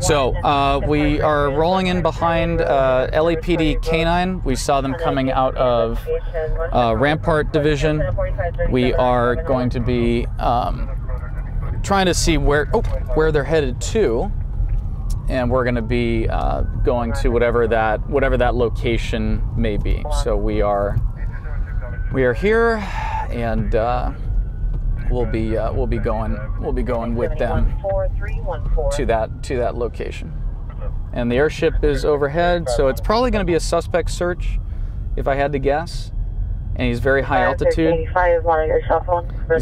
So we are rolling in behind LAPD K9. We saw them coming out of Rampart Division. We are going to be trying to see where they're headed to, and we're going to be going to whatever that location may be. So we are here, and we'll be going with them to that location. And the airship is overhead, so it's probably going to be a suspect search, if I had to guess. And he's very high altitude. He's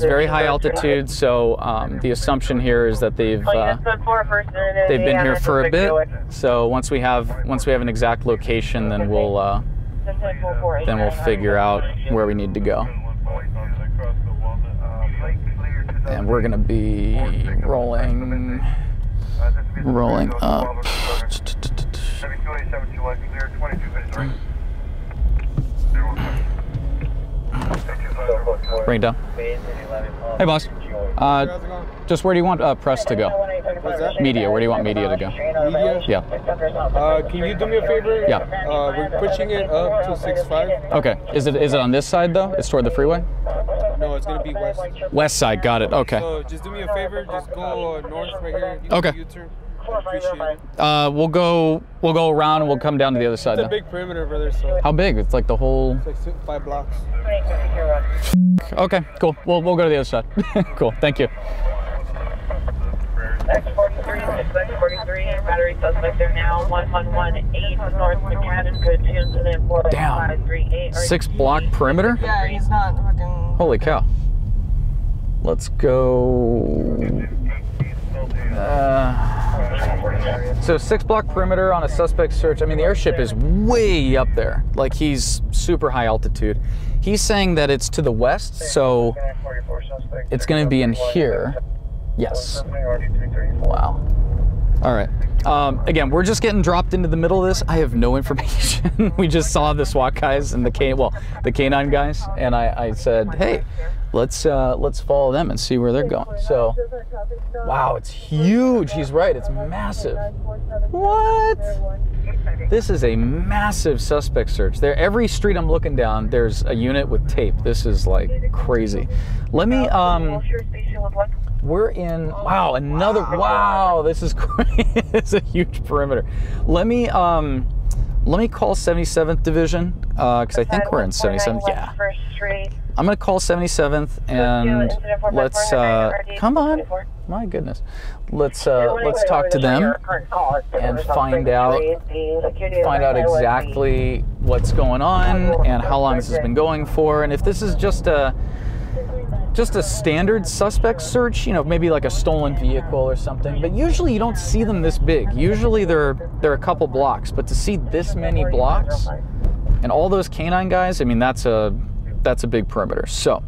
very high altitude, so the assumption here is that they've been here for a bit. So once we have an exact location, then we'll figure out where we need to go. And we're going to be rolling up. Bring it down. Hey, boss. Just where do you want press to go? Media. Where do you want media to go? Media? Yeah. Can you do me a favor? Yeah. We're pushing it up to 6.5. Okay. Is it on this side though? It's toward the freeway? No, it's gonna be west. West side. Got it. Okay. So just do me a favor. Just go north right here. Okay. U-turn. Appreciate it. We'll go around and we'll come down to the other side. It's a big perimeter, brother. So. How big? It's like the whole. It's like 5 blocks. Okay. Cool. We'll go to the other side. Cool. Thank you. X43, battery suspect there now, 1118 North McCadden, code 2 Damn. 6 block perimeter? Yeah, he's not fucking... Holy cow. Let's go... So 6 block perimeter on a suspect search. I mean, the airship is way up there. Like, he's super high altitude. He's saying that it's to the west, so it's going to be in here. Yes. Wow. All right. Again, we're just getting dropped into the middle of this. I have no information. We just saw the SWAT guys and the K9 guys, and I said, hey, let's follow them and see where they're going. So, wow, it's huge. He's right. It's massive. What? This is a massive suspect search. There, every street I'm looking down, there's a unit with tape. This is like crazy. Let me We're in, wow, another, wow, this is great. It's a huge perimeter. Let me call 77th Division, because I think we're in 77th, yeah. I'm gonna call 77th and let's, come on, my goodness. Let's talk to them and find out exactly what's going on and how long this has been going for, and if this is just a standard suspect search, you know, maybe like a stolen vehicle or something, but usually you don't see them this big. Usually they're a couple blocks, but to see this many blocks and all those K9 guys, I mean, that's a big perimeter. So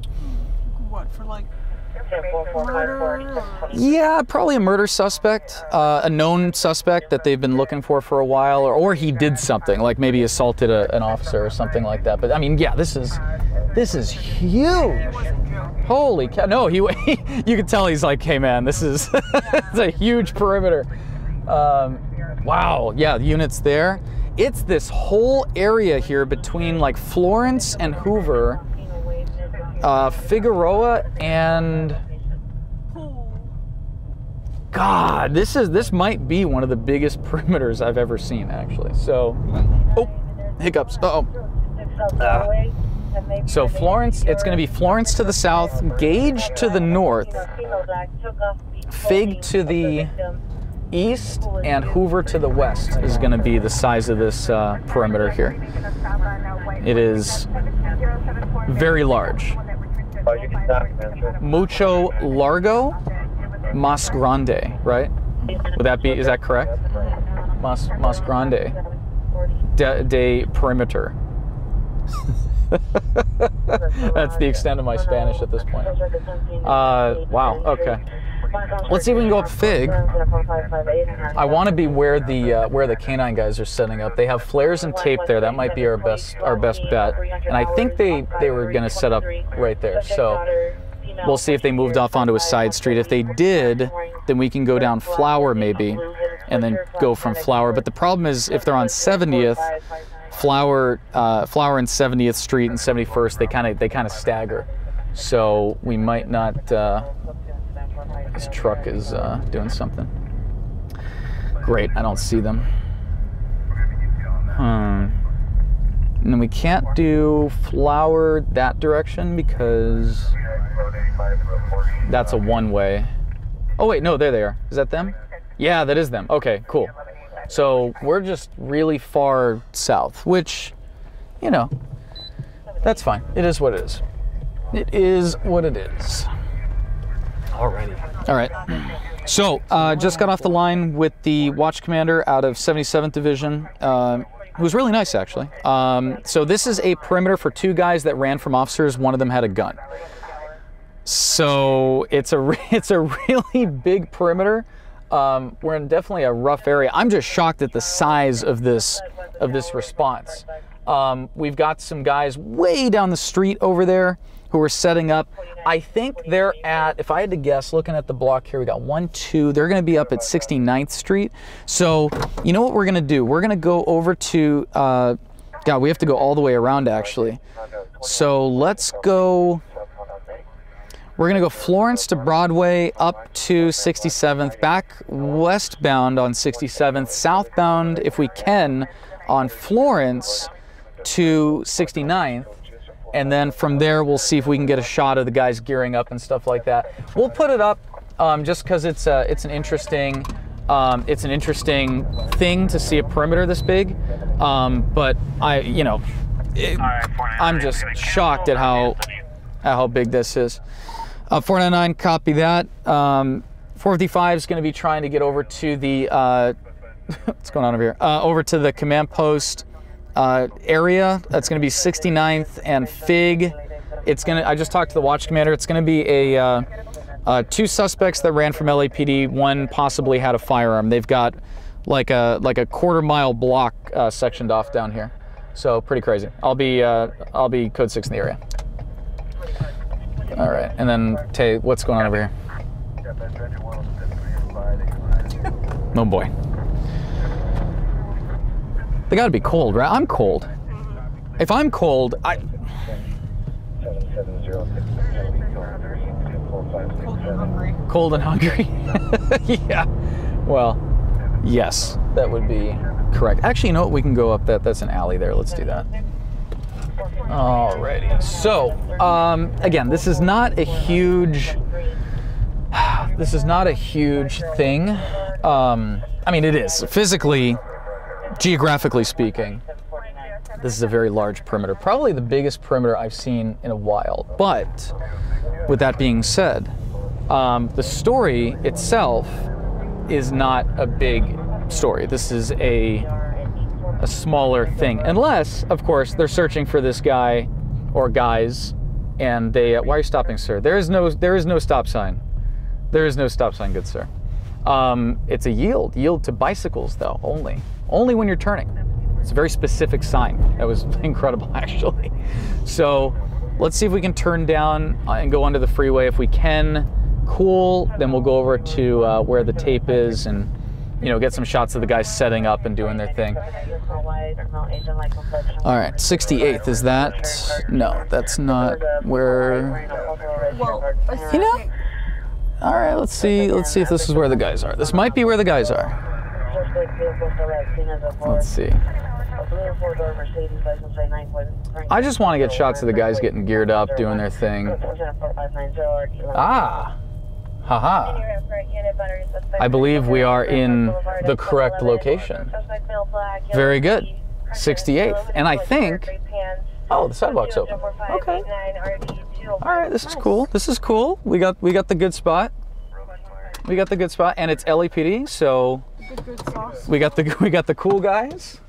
What, for like murder? yeah, probably a murder suspect, a known suspect that they've been looking for a while, or he did something, like maybe assaulted an officer or something like that. But I mean, yeah, this is huge. Holy cow! No, you can tell he's like, hey man, this is it's a huge perimeter. Wow, yeah, the unit's there. It's this whole area here between like Florence and Hoover, Figueroa and God, this might be one of the biggest perimeters I've ever seen, actually. So, oh, hiccups. So Florence, it's going to be Florence to the south, Gage to the north, Fig to the east, and Hoover to the west is going to be the size of this perimeter here. It is very large. Mucho largo, mas grande, right? Would that be, is that correct? Mas grande de perimeter. That's the extent of my Spanish at this point. Wow, okay. Let's see if we can go up Fig. I want to be where the canine guys are setting up. They have flares and tape there. That might be our best bet. And I think they were going to set up right there. So we'll see if they moved off onto a side street. If they did, then we can go down Flower maybe, and then go from Flower. But the problem is if they're on 70th, Flower and 70th Street and 71st, they kind of stagger. So we might not. This truck is doing something. Great, I don't see them. And then we can't do Flower that direction because that's a one-way. Oh wait, no, there they are. Is that them? Yeah, that is them. Okay, cool. So we're just really far south, which, you know, that's fine. It is what it is. It is what it is. Alrighty. All right. So, just got off the line with the watch commander out of 77th Division, who was really nice, actually. So this is a perimeter for two guys that ran from officers. One of them had a gun. So it's a really big perimeter. We're in definitely a rough area. I'm just shocked at the size of this response. We've got some guys way down the street over there who are setting up. I think they're at, if I had to guess, looking at the block here, we got 1, 2, they're gonna be up at 69th Street. So, you know what we're gonna do? We're gonna go over to, God, we have to go all the way around actually. So let's go, we're gonna go Florence to Broadway, up to 67th, back westbound on 67th, southbound, if we can, on Florence to 69th. And then from there, we'll see if we can get a shot of the guys gearing up and stuff like that. We'll put it up just because it's an interesting thing to see a perimeter this big. But I'm just shocked at how big this is. 499, copy that. 455 is going to be trying to get over to the what's going on over here? Over to the command post. Area. That's going to be 69th and Fig. I just talked to the watch commander. It's going to be a 2 suspects that ran from LAPD. One possibly had a firearm. They've got like a quarter-mile block sectioned off down here. So pretty crazy. I'll be code 6 in the area. All right, and then Tay, what's going on over here? Oh boy. They gotta be cold, right? I'm cold. If I'm cold, Cold and hungry? Yeah. Well, yes, that would be correct. Actually, you know what? We can go up that's an alley there. Let's do that. Alrighty. So, again, this is not a huge thing. I mean, it is physically. Geographically speaking, this is a very large perimeter, probably the biggest perimeter I've seen in a while. But with that being said, the story itself is not a big story. This is a smaller thing, unless, of course, they're searching for this guy or guys, and they. Why are you stopping, sir? There is no stop sign. There is no stop sign, good sir. It's a yield to bicycles though, only when you're turning. It's a very specific sign. That was incredible actually. So let's see if we can turn down and go onto the freeway. If we can, cool, then we'll go over to where the tape is and, you know, get some shots of the guys setting up and doing their thing. All right, 68th, is that? No, that's not where, you know? All right, let's see if this is where the guys are. This might be where the guys are. Let's see. I just want to get shots of the guys getting geared up, doing their thing. Ah, haha. I believe we are in the correct location. Very good. 68th, and I think. Oh, the sidewalk's open. Okay. All right, this is cool. This is cool. We got the good spot. We got the good spot, and it's LAPD, so we got the cool guys.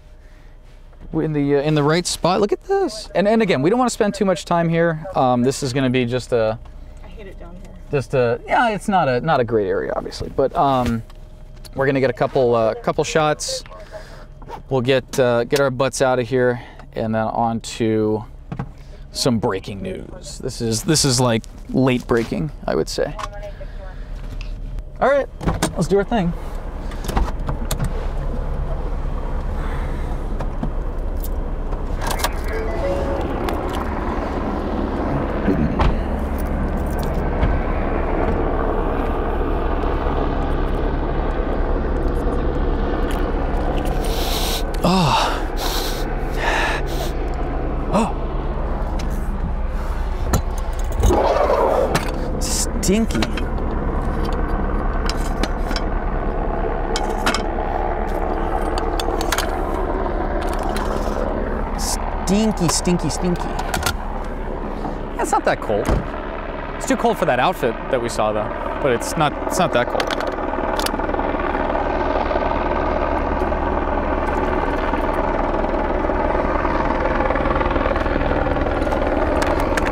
We're in the right spot. Look at this. And again, we don't want to spend too much time here. This is going to be just a. I hate it down here. Just a, yeah, it's not a great area, obviously, but we're gonna get a couple shots. We'll get our butts out of here, and then on to some breaking news. This is like late breaking, I would say. All right, let's do our thing. Stinky. Stinky, stinky, stinky. It's not that cold. It's too cold for that outfit that we saw though, but it's not that cold.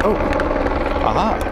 Oh. Aha.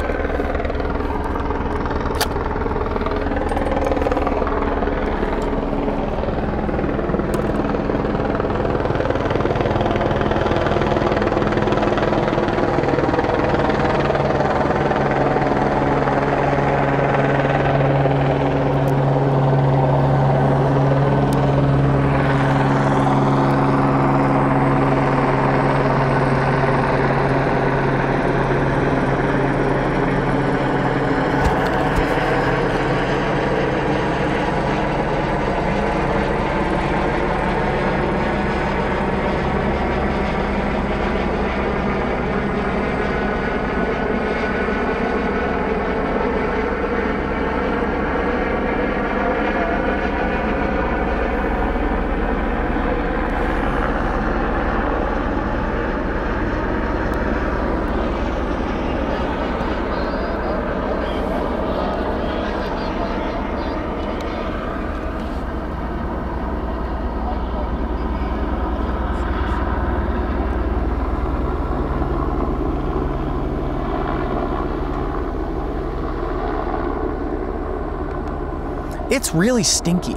It's really stinky.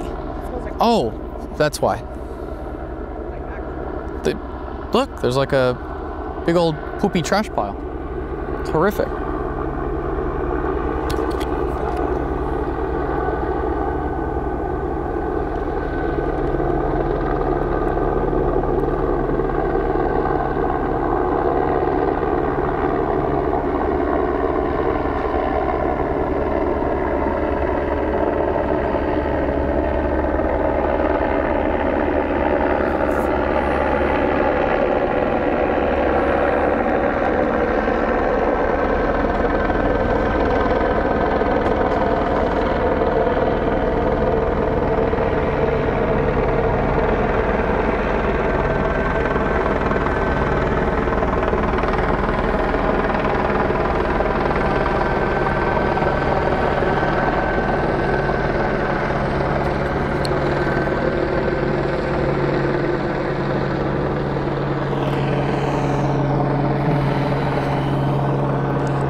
Oh, that's why. Look, there's like a big old poopy trash pile. It's horrific.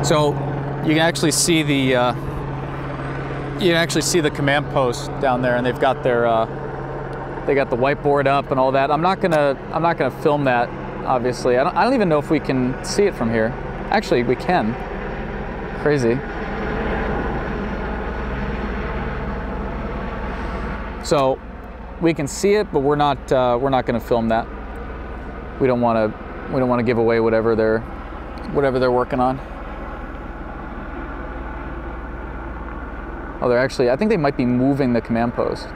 So you can actually see the command post down there, and they've got their they got the whiteboard up and all that. I'm not gonna film that, obviously. I don't even know if we can see it from here. Actually, we can. Crazy. So we can see it, but we're not gonna film that. We don't want to give away whatever they're working on. Oh, I think they might be moving the command post.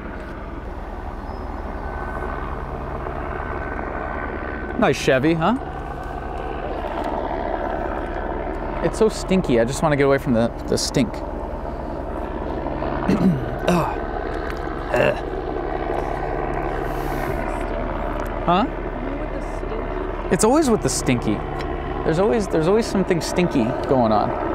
Nice Chevy, huh? It's so stinky. I just want to get away from the stink. Huh? It's always with the stinky. There's always something stinky going on.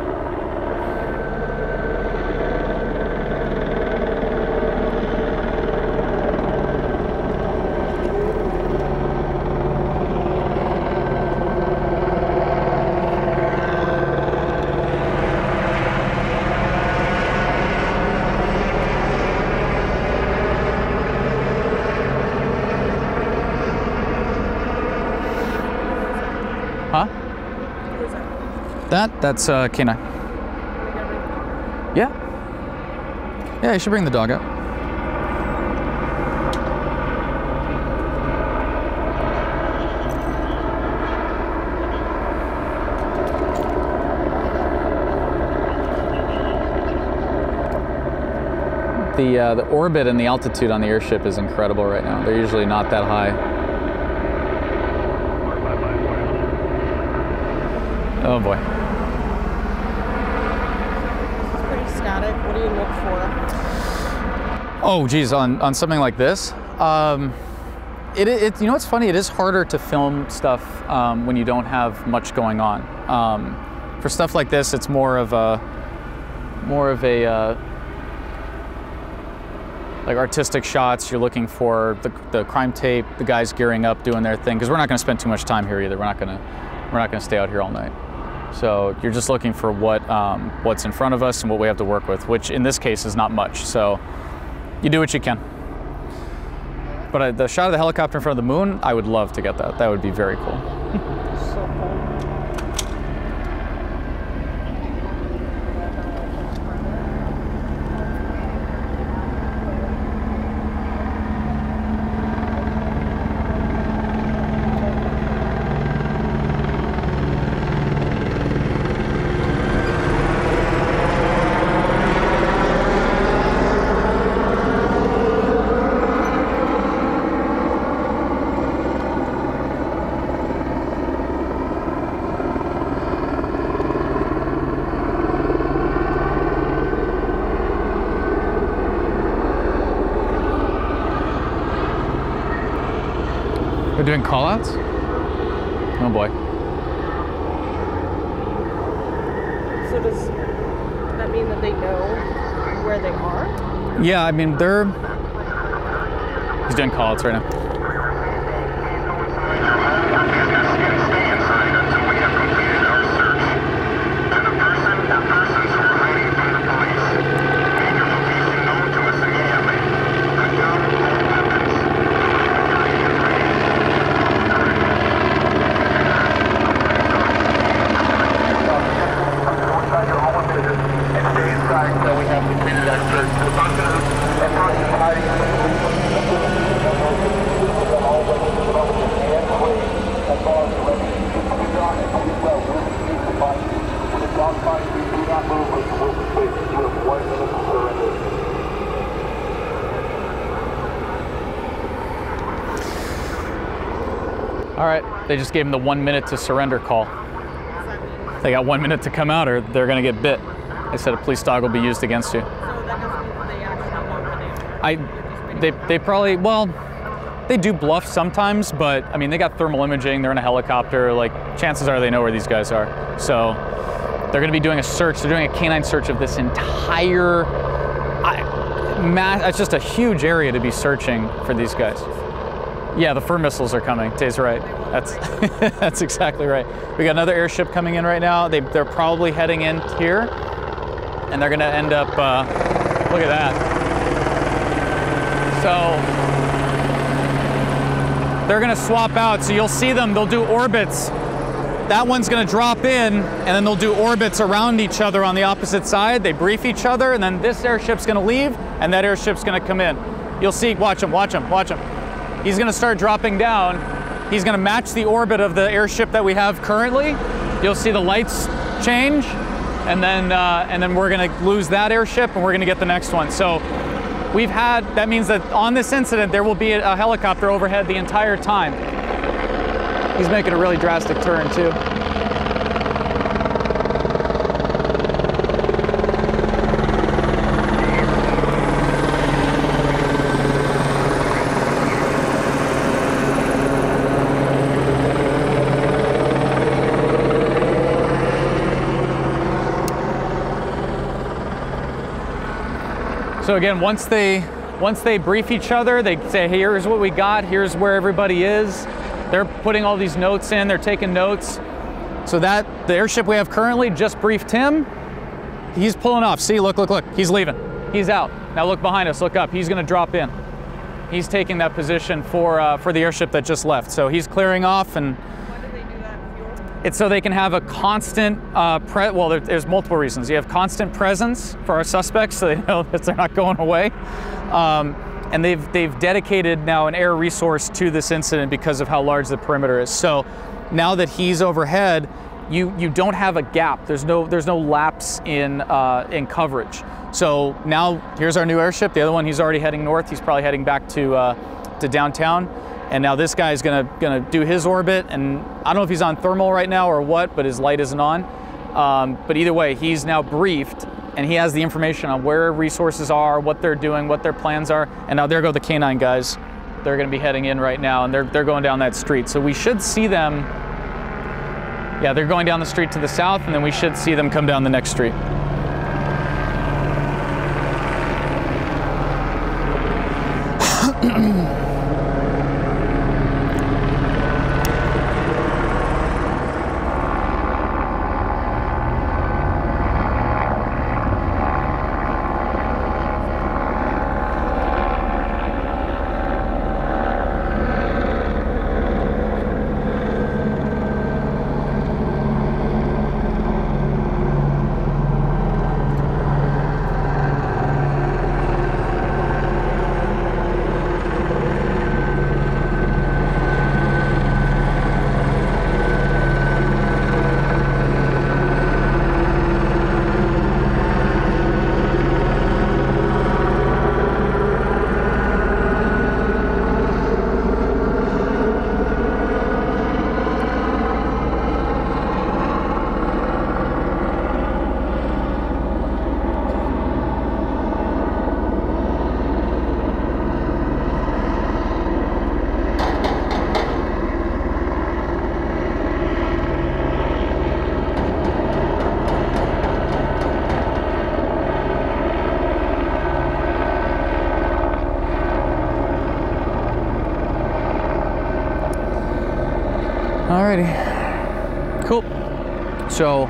That's K9. Yeah. Yeah, you should bring the dog out. The orbit and the altitude on the airship is incredible right now. They're usually not that high. Oh boy. This is pretty static. What do you look for? Oh geez, on something like this, you know what's funny? It is harder to film stuff when you don't have much going on. For stuff like this, it's more of a like artistic shots. You're looking for the crime tape, the guys gearing up, doing their thing, because we're not going to spend too much time here either. We're not going to stay out here all night. So you're just looking for what's in front of us and what we have to work with, which in this case is not much. So you do what you can. But the shot of the helicopter in front of the moon, I would love to get that. That would be very cool. So cool. We're doing call-outs? Oh boy. So does that mean that they know where they are? Yeah, I mean, he's doing call-outs right now. All right, they just gave him the 1 minute to surrender call. They got 1 minute to come out or they're gonna get bit. They said a police dog will be used against you. So that doesn't mean that they actually know where they are. They probably, well, they do bluff sometimes, but I mean, they got thermal imaging, they're in a helicopter, like chances are they know where these guys are. So they're gonna be doing a search, they're doing a canine search of this entire, it's just a huge area to be searching for these guys. Yeah, the fur missiles are coming. Tay's right. That's exactly right. We got another airship coming in right now. They're probably heading in here, and they're going to end up. Look at that. So they're going to swap out. So you'll see them. They'll do orbits. That one's going to drop in, and then they'll do orbits around each other on the opposite side. They brief each other, and then this airship's going to leave, and that airship's going to come in. You'll see. Watch him. Watch him. Watch him. He's going to start dropping down. He's going to match the orbit of the airship that we have currently. You'll see the lights change, and then we're going to lose that airship, and we're going to get the next one. So that means that on this incident, there will be a helicopter overhead the entire time. He's making a really drastic turn too. So again, once they brief each other, they say, hey, here's what we got, here's where everybody is. They're putting all these notes in, they're taking notes. So the airship we have currently just briefed him. He's pulling off. See, look, he's leaving. He's out. Now look behind us, look up. He's gonna drop in. He's taking that position for the airship that just left. So he's clearing off and Why did they do that? It's so they can have a constant, well, there's multiple reasons. You have constant presence for our suspects, so they know that they're not going away. And they've dedicated now an air resource to this incident because of how large the perimeter is. So now that he's overhead, you don't have a gap. There's no lapse in coverage. So now here's our new airship. The other one, he's already heading north. He's probably heading back to downtown. And now this guy is gonna do his orbit, and I don't know if he's on thermal right now or what, but his light isn't on. But either way, he's now briefed, and he has the information on where resources are, what they're doing, what their plans are. And now there go the K9 guys. They're gonna be heading in right now, and they're going down that street. So we should see them. Yeah, they're going down the street to the south, and then we should see them come down the next street. Alrighty, cool. So,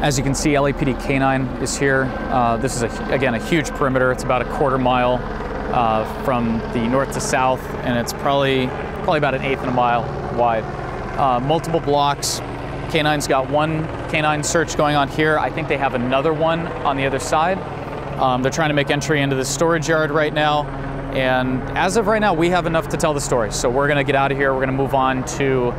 as you can see, LAPD K9 is here. This is, again, a huge perimeter. It's about a quarter mile from the north to south, and it's probably about an eighth of a mile wide. Multiple blocks. K9's got one K9 search going on here. I think they have another one on the other side. They're trying to make entry into the storage yard right now. And as of right now, we have enough to tell the story. So we're gonna get out of here. We're gonna move on to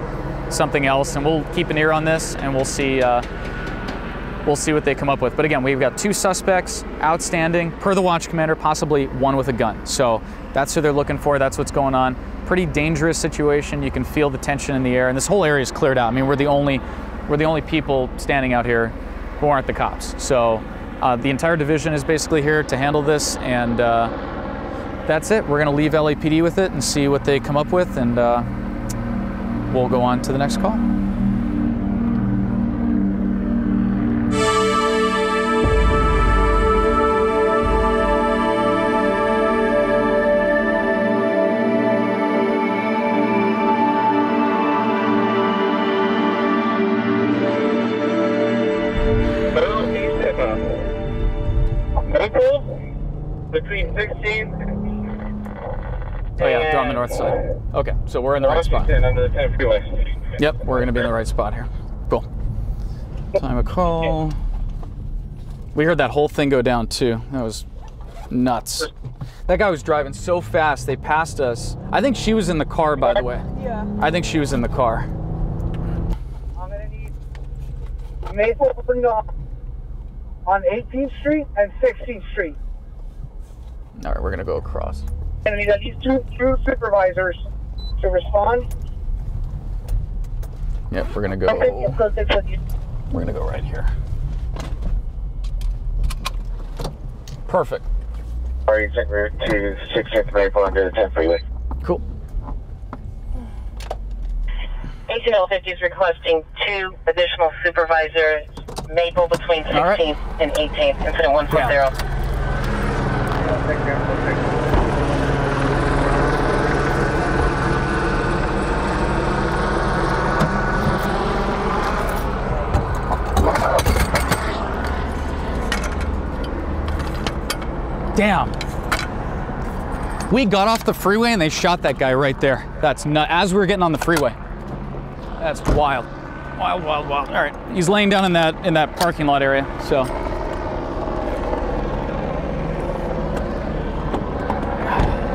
something else, and we'll keep an ear on this, and we'll see what they come up with. But again, we've got 2 suspects outstanding, per the watch commander, possibly one with a gun. So that's who they're looking for. That's what's going on. Pretty dangerous situation. You can feel the tension in the air, and this whole area is cleared out. I mean, we're the only people standing out here who aren't the cops. So the entire division is basically here to handle this, and that's it. We're gonna leave LAPD with it and see what they come up with, and we'll go on to the next call. Between 16. Oh yeah, they're on the north side. Okay, so we're in the right spot. Under the 10 freeway. Yep, we're gonna be in the right spot here. Cool. Time of call. We heard that whole thing go down too. That was nuts. That guy was driving so fast, they passed us. I think she was in the car, by the way. Yeah. I think she was in the car. I'm gonna need Maple on 18th Street and 16th Street. All right, we're gonna go across. And we got these two supervisors to respond. Yep, we're gonna go. We're gonna go right here. Perfect. Are you taking route to 16th Maple under the 10 freeway? Cool. 18L50 is requesting 2 additional supervisors, Maple between 16th and 18th, incident 140. Yeah. Damn. We got off the freeway and they shot that guy right there. That's nuts. As we were getting on the freeway. That's wild. Wild, wild, wild. All right, he's laying down in that parking lot area, so.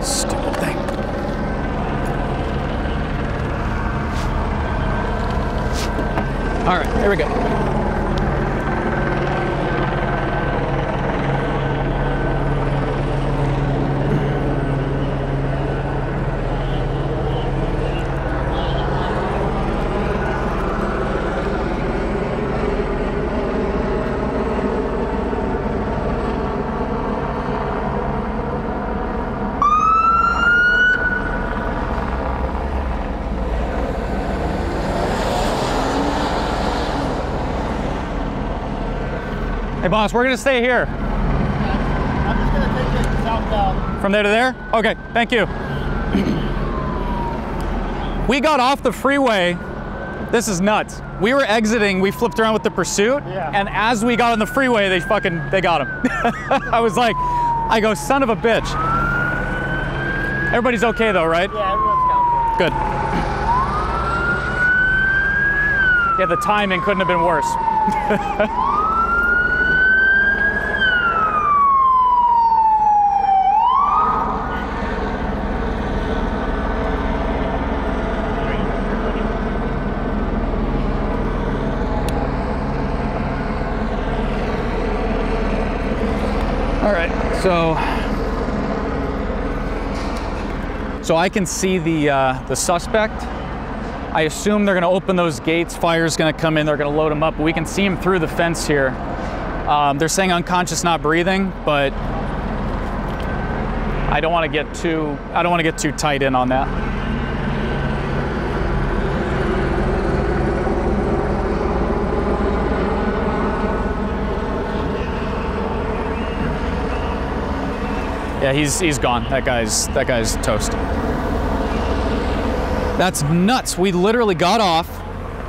Stupid thing. All right, here we go. Hey boss, we're gonna stay here. I'm just gonna take it southbound. From there to there? Okay, thank you. We got off the freeway. This is nuts. We were exiting, we flipped around with the pursuit, and as we got on the freeway, they got him. I was like, I go, son of a bitch. Everybody's okay though, right? Yeah, everyone's counted. Good. Yeah, the timing couldn't have been worse. All right, so I can see the suspect. I assume they're gonna open those gates, fire's gonna come in, they're gonna load him up. We can see him through the fence here. They're saying unconscious, not breathing, but I don't wanna get too tight in on that. Yeah, he's gone. That guy's toast. That's nuts. We literally got off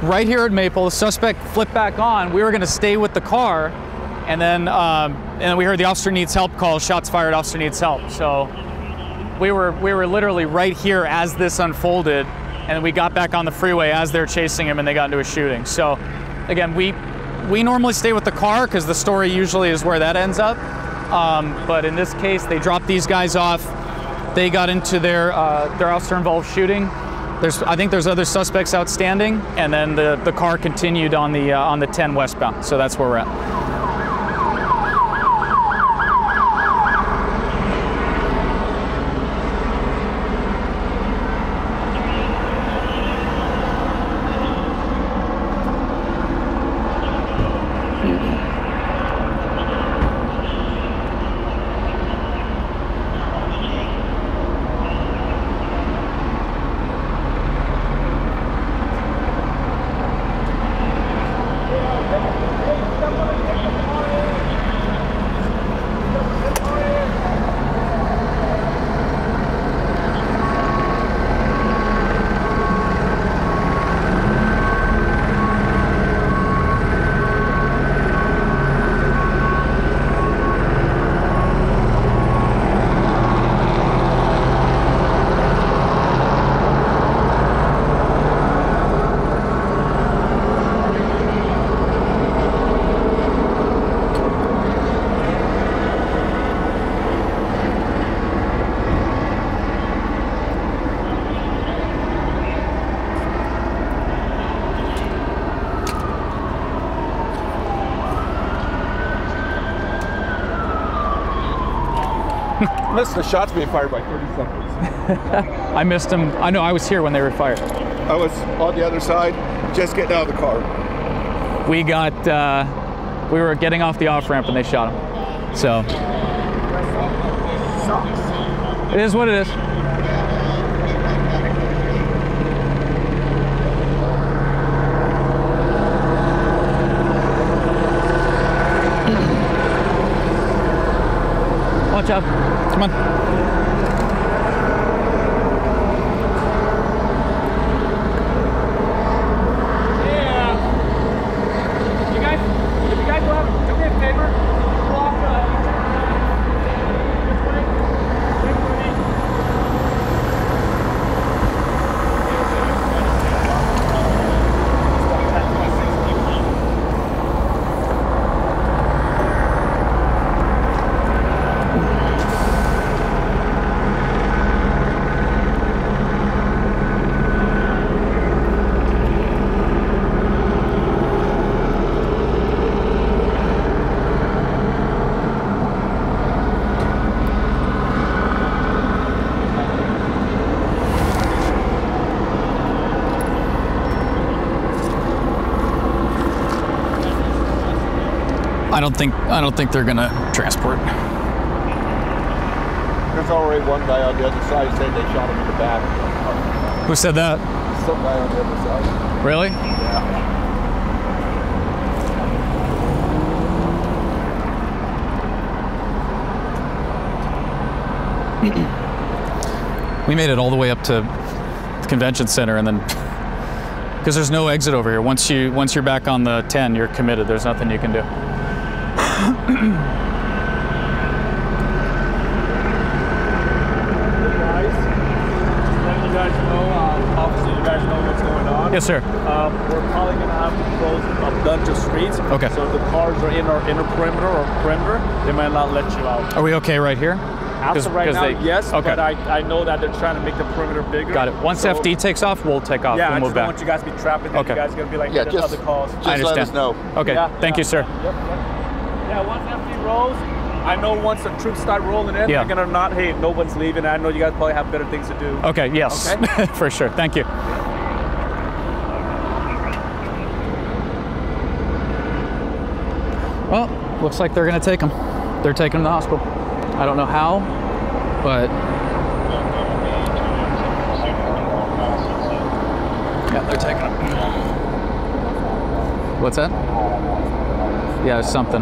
right here at Maple. The suspect flipped back on. We were gonna stay with the car, and then we heard the officer needs help call. Shots fired. Officer needs help. So we were literally right here as this unfolded, and we got back on the freeway as they're chasing him, and they got into a shooting. So again, we normally stay with the car because the story usually is where that ends up. But in this case, they dropped these guys off. They got into their officer-involved shooting. I think there's other suspects outstanding, and then the car continued on the 10 westbound. So that's where we're at. Missed the shots being fired by 30 seconds. I missed them. I know, I was here when they were fired. I was on the other side, just getting out of the car. We were getting off the off-ramp and they shot him. So. Sucks. It is what it is. Watch out. Come on. Yeah. You guys go out. Do me a favor. Walk this way. Wait for me. I don't think they're gonna transport. There's already one guy on the other side saying they shot him in the back. Who said that? Some guy on the other side. Really? Yeah. We made it all the way up to the convention center, and then because there's no exit over here. Once you're back on the 10, you're committed. There's nothing you can do. Yes, sir. We're probably going to have to close a bunch of streets. Okay. So if the cars are in our inner perimeter or perimeter, they might not let you out. Are we okay right here? As of right now, yes, okay. but I know that they're trying to make the perimeter bigger. Got it. Once FD takes off, we'll take off. Yeah, we'll I move just back. don't want you guys to be trapped, and then you guys are going to be like, yeah, just other calls. Just I understand. let us know. Okay, Yeah, thank you, sir. Yep. Yeah, once FD rolls, I know once the troops start rolling in, they're going to not, hey, no one's leaving. I know you guys probably have better things to do. Okay, yes, okay? for sure. Thank you. Well, looks like they're going to take him. They're taking him to the hospital. I don't know how, but yeah, they're taking him. What's that? Yeah, it's something.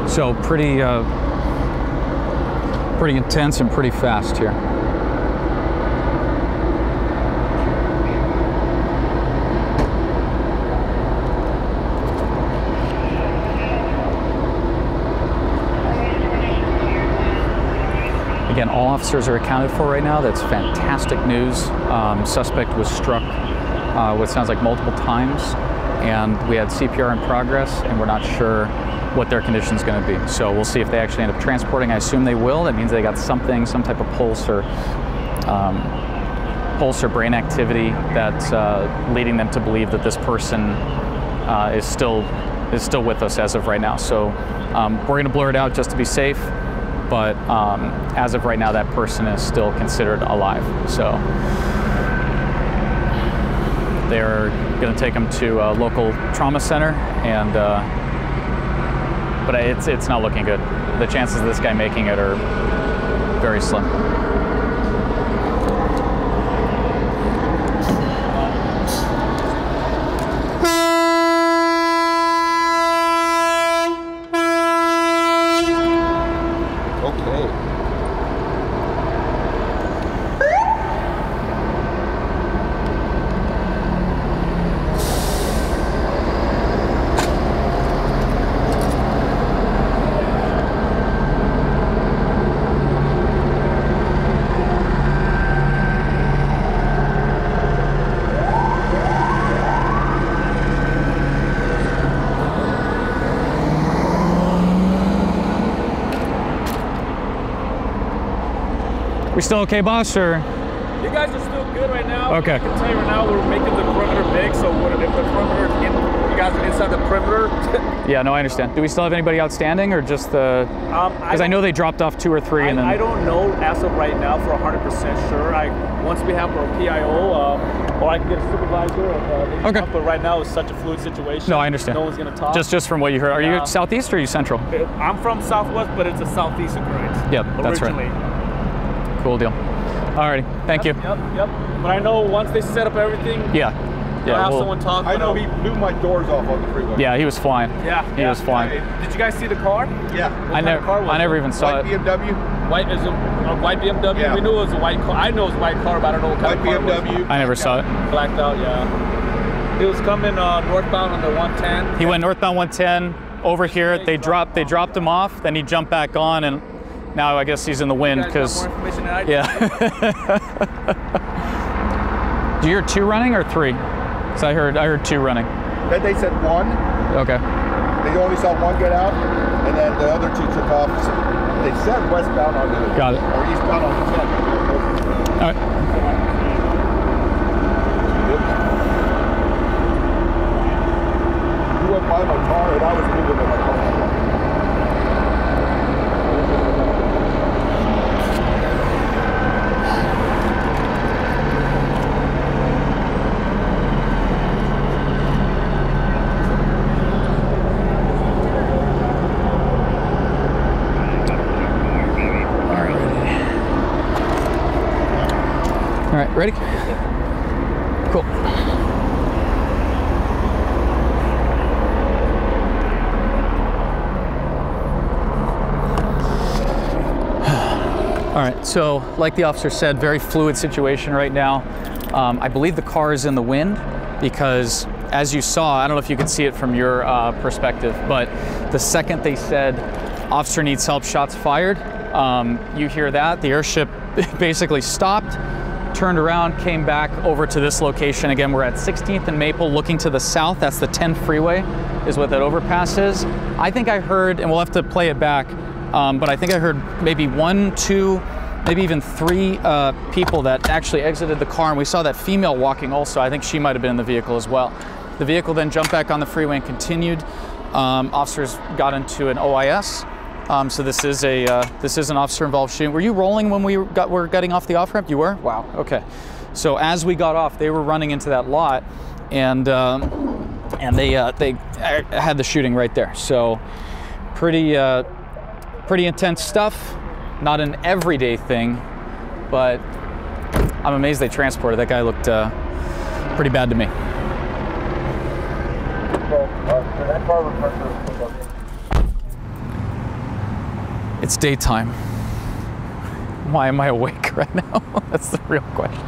So pretty intense and pretty fast here. Again, all officers are accounted for right now. That's fantastic news. Suspect was struck what sounds like multiple times, and we had CPR in progress, and we're not sure what their condition is going to be. So we'll see if they actually end up transporting. I assume they will. That means they got something, some type of pulse or brain activity that's leading them to believe that this person is still with us as of right now. So we're going to blur it out just to be safe. But as of right now, that person is still considered alive. So they're going to take him to a local trauma center, and but it's not looking good. The chances of this guy making it are very slim. We still okay, boss, or? You guys are still good right now. Okay. I can tell you right now, we're making the perimeter big, so if the perimeter, you guys are inside the perimeter. Yeah, no, I understand. Do we still have anybody outstanding, or just the? Because I know they dropped off 2 or 3, and then. I don't know as of right now for 100% sure. Once we have our PIO, or I can get a supervisor. Okay. But right now it's such a fluid situation. No, I understand. No one's gonna talk. Just from what you heard. Are you southeast or are you central? I'm from Southwest, but it's a southeast occurrence. Yep, that's originally. right. Cool deal. Alrighty, thank you. Yep. But I know once they set up everything. Yeah. I'll have someone talk. I know he blew my doors off on the freeway. Yeah, he was flying. He was flying. Did you guys see the car? Yeah. I never even saw White it. BMW. White is a white BMW. Yeah. We knew it was a white car. I know it was a white car, but I don't know what kind White of car it BMW. was. I never saw it. Blacked out, yeah. He was coming northbound on the 110. He went northbound 110. over here. They dropped him off. Then he jumped back on, and now I guess he's in the wind because. Yeah. Do you hear 2 running or 3? Because I heard 2 running. Then they said 1. Okay. They only saw 1 get out, and then the other 2 took off. They said westbound on the. Got it. Or eastbound on the 10. All right. You went by my car, and I was moving in my car. All right, ready? Cool. All right, so like the officer said, very fluid situation right now. I believe the car is in the wind because, as you saw, I don't know if you could see it from your perspective, but the second they said, officer needs help, shots fired, you hear that, the airship basically stopped, turned around, came back over to this location. Again, we're at 16th and Maple looking to the south. That's the 10 freeway is what that overpass is. I think I heard, and we'll have to play it back, but I think I heard maybe 1, 2, maybe even 3 people that actually exited the car, and we saw that female walking also. I think she might have been in the vehicle as well. The vehicle then jumped back on the freeway and continued. Officers got into an OIS. So this is an officer-involved shooting. Were you rolling when we were getting off the off-ramp? You were? Wow. Okay. So as we got off, they were running into that lot, and they had the shooting right there. So pretty intense stuff. Not an everyday thing, but I'm amazed they transported. That guy looked pretty bad to me. It's daytime. Why am I awake right now? That's the real question.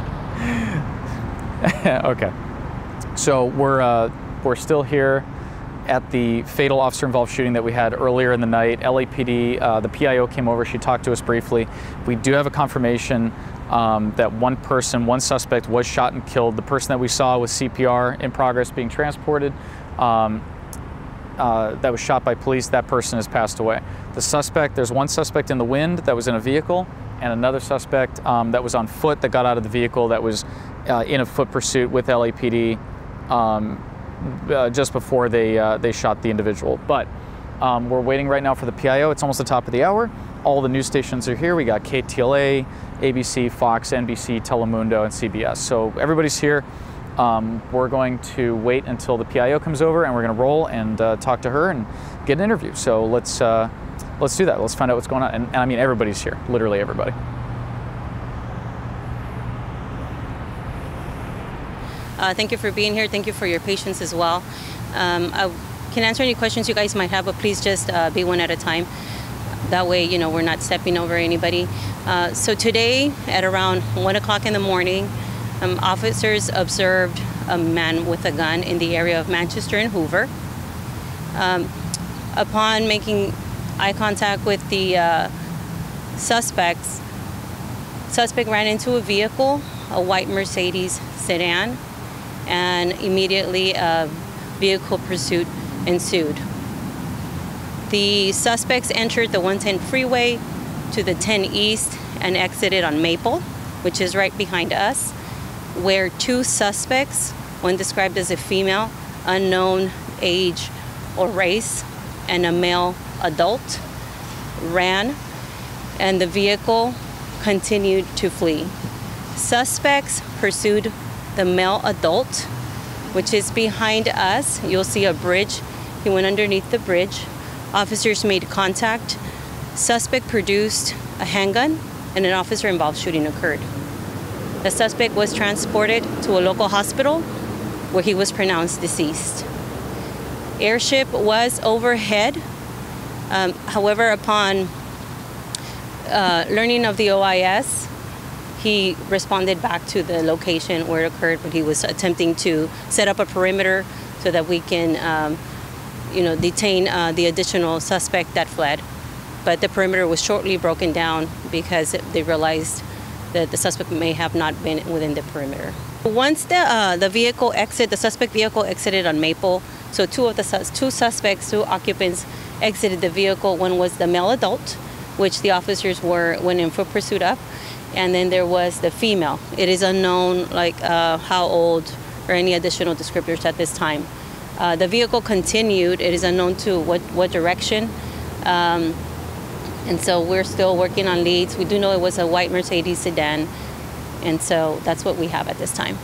Okay. So we're still here at the fatal officer-involved shooting that we had earlier in the night. LAPD, the PIO came over. She talked to us briefly. We do have a confirmation that one suspect was shot and killed. The person that we saw was CPR in progress being transported. That was shot by police. That person has passed away. The suspect, there's one suspect in the wind that was in a vehicle, and another suspect that was on foot that got out of the vehicle that was in a foot pursuit with LAPD just before they shot the individual. But we're waiting right now for the PIO. It's almost the top of the hour. All the news stations are here. We got KTLA, ABC, Fox, NBC, Telemundo, and CBS. So everybody's here. We're going to wait until the PIO comes over, and we're going to roll and talk to her and get an interview. So let's do that. Let's find out what's going on. And I mean, everybody's here, literally everybody. Thank you for being here. Thank you for your patience as well. I can answer any questions you guys might have, but please just be one at a time. That way, you know, we're not stepping over anybody. So today at around 1 o'clock in the morning, officers observed a man with a gun in the area of Manchester and Hoover. Upon making eye contact with the suspect ran into a vehicle, a white Mercedes sedan, and immediately a vehicle pursuit ensued. The suspects entered the 110 freeway to the 10 East and exited on Maple, which is right behind us, where 2 suspects, one described as a female, unknown age or race, and a male adult, ran, and the vehicle continued to flee. Suspects pursued the male adult, which is behind us. You'll see a bridge. He went underneath the bridge. Officers made contact. Suspect produced a handgun, and an officer-involved shooting occurred. The suspect was transported to a local hospital where he was pronounced deceased. Airship was overhead. However, upon learning of the OIS, he responded back to the location where it occurred, but he was attempting to set up a perimeter so that we can detain the additional suspect that fled. But the perimeter was shortly broken down because they realized that the suspect may have not been within the perimeter. Once the suspect vehicle exited on Maple, so two occupants exited the vehicle. One was the male adult, which the officers went in for pursuit of, and then there was the female. It is unknown how old or any additional descriptors at this time. The vehicle continued. It is unknown to what direction. And so we're still working on leads. We do know it was a white Mercedes sedan, and so that's what we have at this time.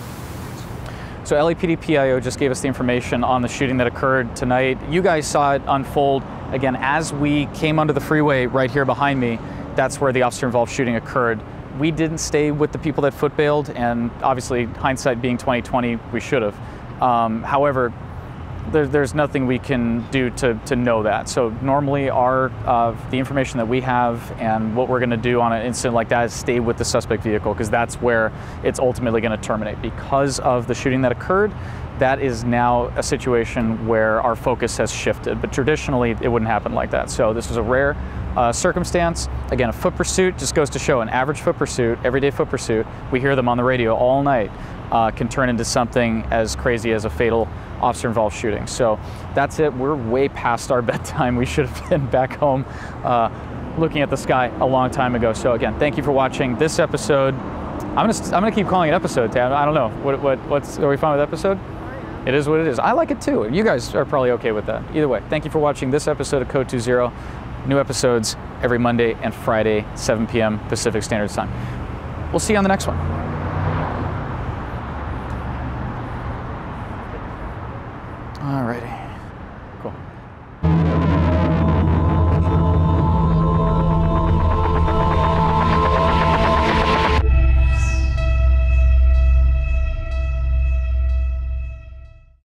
So LAPD PIO just gave us the information on the shooting that occurred tonight. You guys saw it unfold. Again, as we came onto the freeway right here behind me, that's where the officer-involved shooting occurred. We didn't stay with the people that foot bailed, and obviously, hindsight being 20/20, we should have. However, there's nothing we can do to know that. So normally the information that we have and what we're going to do on an incident like that is stay with the suspect vehicle, because that's where it's ultimately going to terminate. Because of the shooting that occurred, that is now a situation where our focus has shifted. But traditionally, it wouldn't happen like that. So this was a rare circumstance. Again, a foot pursuit just goes to show an average foot pursuit, everyday foot pursuit, we hear them on the radio all night, can turn into something as crazy as a fatal officer-involved shooting. So that's it. We're way past our bedtime. We should have been back home looking at the sky a long time ago. So again, thank you for watching this episode. I'm gonna keep calling it episode, Tab. I don't know. Are we fine with episode? It is what it is. I like it too. You guys are probably okay with that. Either way, thank you for watching this episode of Code 20. New episodes every Monday and Friday, 7 p.m. Pacific Standard Time. We'll see you on the next one. Alrighty.